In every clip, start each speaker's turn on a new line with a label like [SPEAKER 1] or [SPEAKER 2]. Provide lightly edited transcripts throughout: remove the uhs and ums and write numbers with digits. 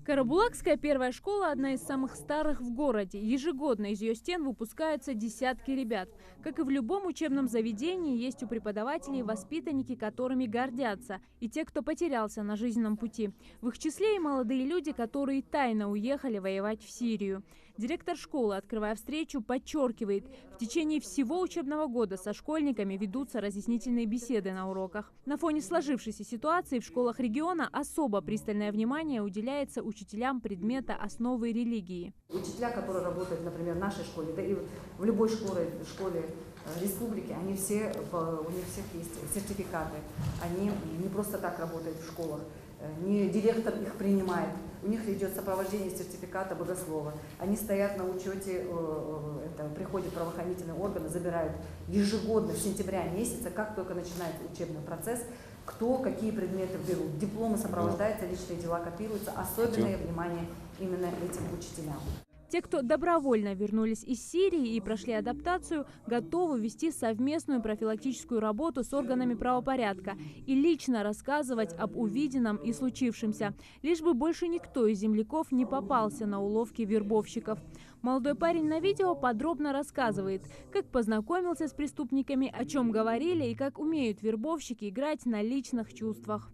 [SPEAKER 1] Карабулакская первая школа – одна из самых старых в городе. Ежегодно из ее стен выпускаются десятки ребят. Как и в любом учебном заведении, есть у преподавателей воспитанники, которыми гордятся, и те, кто потерялся на жизненном пути. В их числе и молодые люди, которые тайно уехали воевать в Сирию. Директор школы, открывая встречу, подчеркивает, в течение всего учебного года со школьниками ведутся разъяснительные беседы на уроках. На фоне сложившейся ситуации в школах региона особо пристальное внимание уделяется учителям предмета «Основы религии».
[SPEAKER 2] Учителя, которые работают, например, в нашей школе, да и в любой школе республики, они все, у них всех есть сертификаты. Они не просто так работают в школах, не директор их принимает. У них идет сопровождение сертификата богослова. Они стоят на учете, приходят правоохранительные органы, забирают ежегодно в сентябре месяце, как только начинается учебный процесс, кто какие предметы берут. Дипломы сопровождаются, личные дела копируются. Особенное внимание именно этим учителям.
[SPEAKER 1] Те, кто добровольно вернулись из Сирии и прошли адаптацию, готовы вести совместную профилактическую работу с органами правопорядка и лично рассказывать об увиденном и случившемся, лишь бы больше никто из земляков не попался на уловки вербовщиков. Молодой парень на видео подробно рассказывает, как познакомился с преступниками, о чем говорили и как умеют вербовщики играть на личных чувствах.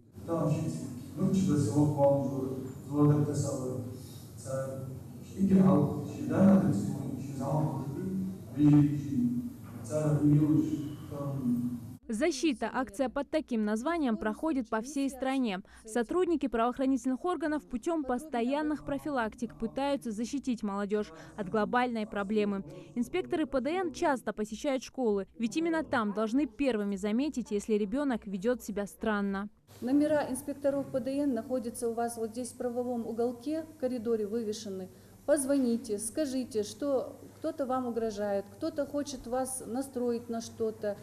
[SPEAKER 1] Защита. Акция под таким названием проходит по всей стране. Сотрудники правоохранительных органов путем постоянных профилактик пытаются защитить молодежь от глобальной проблемы. Инспекторы ПДН часто посещают школы, ведь именно там должны первыми заметить, если ребенок ведет себя странно.
[SPEAKER 3] Номера инспекторов ПДН находятся у вас вот здесь в правовом уголке, в коридоре вывешены. Позвоните, скажите, что кто-то вам угрожает, кто-то хочет вас настроить на что-то,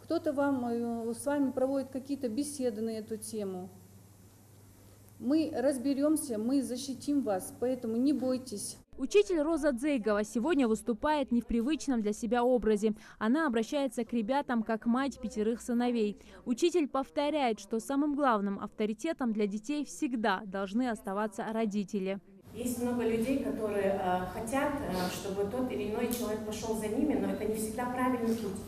[SPEAKER 3] кто-то с вами проводит какие-то беседы на эту тему. Мы разберемся, мы защитим вас, поэтому не бойтесь.
[SPEAKER 1] Учитель Роза Дзейгова сегодня выступает не в привычном для себя образе. Она обращается к ребятам как мать 5 сыновей. Учитель повторяет, что самым главным авторитетом для детей всегда должны оставаться родители.
[SPEAKER 4] Есть много людей, которые хотят, чтобы тот или иной человек пошел за ними, но это не всегда правильный путь.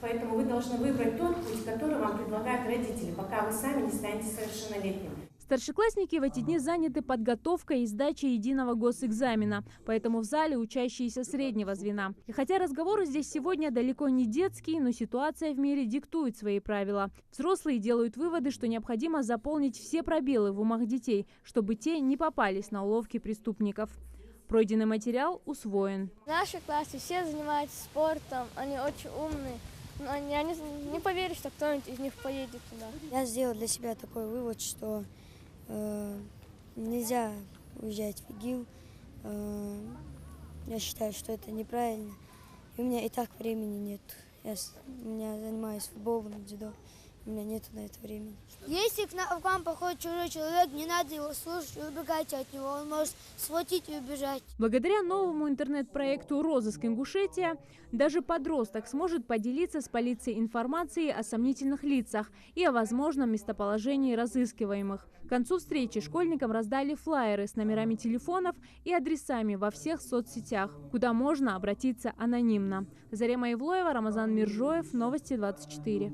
[SPEAKER 4] Поэтому вы должны выбрать тот путь, который вам предлагают родители, пока вы сами не станете совершеннолетним.
[SPEAKER 1] Старшеклассники в эти дни заняты подготовкой и сдачей единого госэкзамена, поэтому в зале учащиеся среднего звена. И хотя разговоры здесь сегодня далеко не детские, но ситуация в мире диктует свои правила. Взрослые делают выводы, что необходимо заполнить все пробелы в умах детей, чтобы те не попались на уловки преступников. Пройденный материал усвоен.
[SPEAKER 5] В нашей классе все занимаются спортом, они очень умные. Но я не поверю, что кто-нибудь из них поедет туда.
[SPEAKER 6] Я сделал для себя такой вывод, что нельзя уезжать в ИГИЛ. Я считаю, что это неправильно. И у меня и так времени нет. Я занимаюсь футболом, дзюдо. У меня нет на это времени.
[SPEAKER 5] Если к вам походит чужой человек, не надо его слушать, убегайте от него, он может схватить и убежать.
[SPEAKER 1] Благодаря новому интернет-проекту «Розыск Ингушетия» даже подросток сможет поделиться с полицией информацией о сомнительных лицах и о возможном местоположении разыскиваемых. К концу встречи школьникам раздали флаеры с номерами телефонов и адресами во всех соцсетях, куда можно обратиться анонимно. Зарема Ивлоева, Рамазан Миржоев, Новости 24.